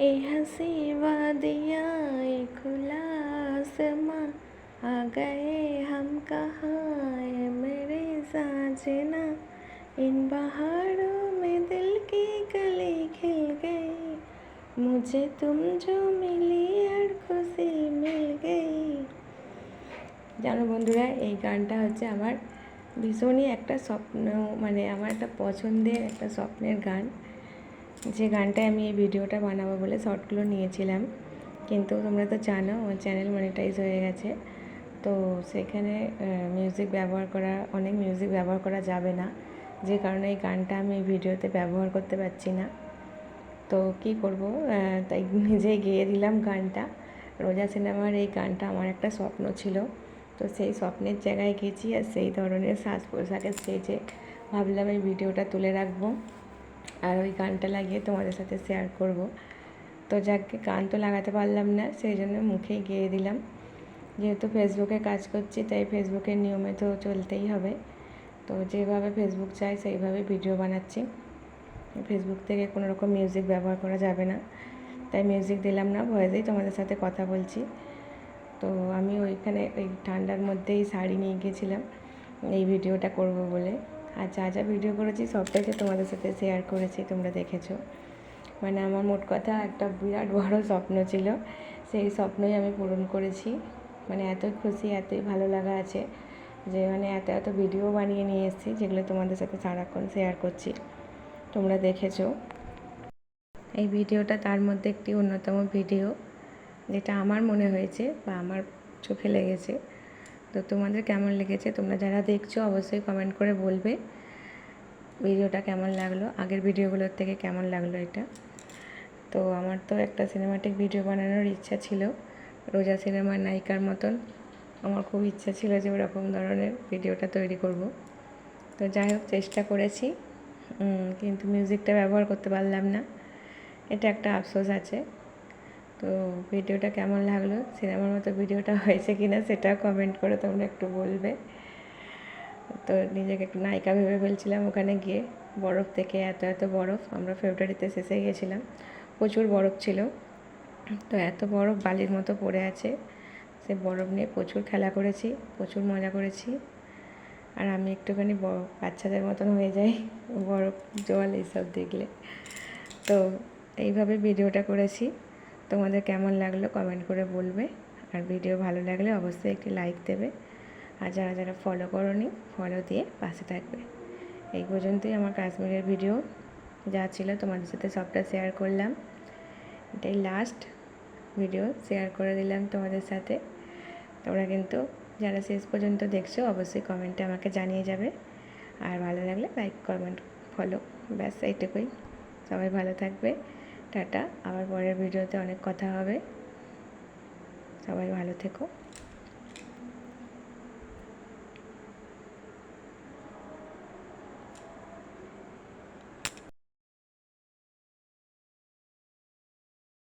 ए हंसी वादियाँ ए खुला आसमां, आ गए हम कहाँ ए मेरे साजना। इन पहाड़ों में दिल की कली खिल गई, मुझे तुम जो मिली আর খুশি মিল গই। জানো বন্ধুরা, এই গানটা হচ্ছে আমার ভীষণই একটা স্বপ্ন, মানে আমার একটা পছন্দের একটা স্বপ্নের গান। যে গানটায় আমি এই ভিডিওটা বানাবো বলে শর্টগুলো নিয়েছিলাম, কিন্তু তোমরা তো জানো আমার চ্যানেল মনিটাইজ হয়ে গেছে, তো সেখানে অনেক মিউজিক ব্যবহার করা যাবে না, যে কারণে এই গানটা আমি এই ভিডিওতে ব্যবহার করতে পারছি না। তো কী করব, তাই নিজেই গেয়ে দিলাম গানটা। রোজা সিনেমার এই গানটা আমার একটা স্বপ্ন ছিল, তো সেই স্বপ্নের জায়গায় গেছি, আর সেই ধরনের সাজ পোশাকের স্টেজে ভাবলাম এই ভিডিওটা তুলে রাখবো আর ওই গানটা লাগিয়ে তোমাদের সাথে শেয়ার করব। তো যাকে গান তো লাগাতে পারলাম না, সেই জন্য মুখেই গেয়ে দিলাম। যেহেতু ফেসবুকে কাজ করছি, তাই ফেসবুকের নিয়মে তো চলতেই হবে, তো যেভাবে ফেসবুক চাই সেইভাবে ভিডিও বানাচ্ছি। ফেসবুক থেকে কোনো রকম মিউজিক ব্যবহার করা যাবে না, তাই মিউজিক দিলাম না, ভয়েসেই তোমাদের সাথে কথা বলছি। তো আমি ওইখানে ওই ঠান্ডার মধ্যেই শাড়ি নিয়ে গিয়েছিলাম এই ভিডিওটা করব বলে, আর যা যা ভিডিও করেছি সবটাই তো তোমাদের সাথে শেয়ার করেছি, তোমরা দেখেছো। মানে আমার মোট কথা একটা বিরাট বড় স্বপ্ন ছিল, সেই স্বপ্নই আমি পূরণ করেছি। মানে এত খুশি, এতই ভালো লাগা আছে যে মানে এত ভিডিও বানিয়ে নিয়ে এসেছি, যেগুলো তোমাদের সাথে সারাক্ষণ শেয়ার করছি, তোমরা দেখেছো। এই ভিডিওটা তার মধ্যে একটি অন্যতম ভিডিও, যেটা আমার মনে হয়েছে বা আমার চোখে লেগেছে। তো তোমাদের কেমন লেগেছে, তোমরা যারা দেখছো অবশ্যই কমেন্ট করে বলবে ভিডিওটা কেমন লাগলো, আগের ভিডিওগুলোর থেকে কেমন লাগলো এটা। তো আমার তো একটা সিনেমাটিক ভিডিও বানানোর ইচ্ছা ছিল, রোজা সিনেমার নায়িকার মতন আমার খুব ইচ্ছা ছিল যে ওরকম ধরনের ভিডিওটা তৈরি করব। তো যাই হোক, চেষ্টা করেছি, কিন্তু মিউজিকটা ব্যবহার করতে পারলাম না, এটা একটা আফসোস আছে। তো ভিডিওটা কেমন লাগলো, সিনেমার মতো ভিডিওটা হয়েছে কি না সেটা কমেন্ট করে তোমরা একটু বলবে। তো নিজেকে একটু নায়িকা ভেবে ফেলছিলাম ওখানে গিয়ে। বরফ থেকে এত বরফ, আমরা ফেব্রুয়ারিতে শেষে গিয়েছিলাম, প্রচুর বরফ ছিল। তো এত বরফ বালির মতো পড়ে আছে, সে বরফ নিয়ে প্রচুর খেলা করেছি, প্রচুর মজা করেছি। আর আমি একটুখানি বাচ্চাদের মতন হয়ে যাই বরফ জল এইসব দেখলে। তো এইভাবে ভিডিওটা করেছি, তোমাদের কেমন লাগলো কমেন্ট করে বলবে। আর ভিডিও ভালো লাগলে অবশ্যই একটি লাইক দেবে, আর যারা যারা ফলো করোনি ফলো দিয়ে পাশে থাকবে। এই পর্যন্তই আমার কাশ্মীরের ভিডিও, যা ছিল তোমাদের সাথে সবটা শেয়ার করলাম। এটাই লাস্ট ভিডিও, শেয়ার করে দিলাম তোমাদের সাথে। তোমরা কিন্তু যারা শেষ পর্যন্ত দেখছো অবশ্যই কমেন্টে আমাকে জানিয়ে যাবে, আর ভালো লাগলে লাইক কমেন্ট ফলো, ব্যাস এইটুকুই। সবাই ভালো থাকবে, টাটা। আবার পরের ভিডিওতে অনেক কথা হবে, সবাই ভালো থেকো।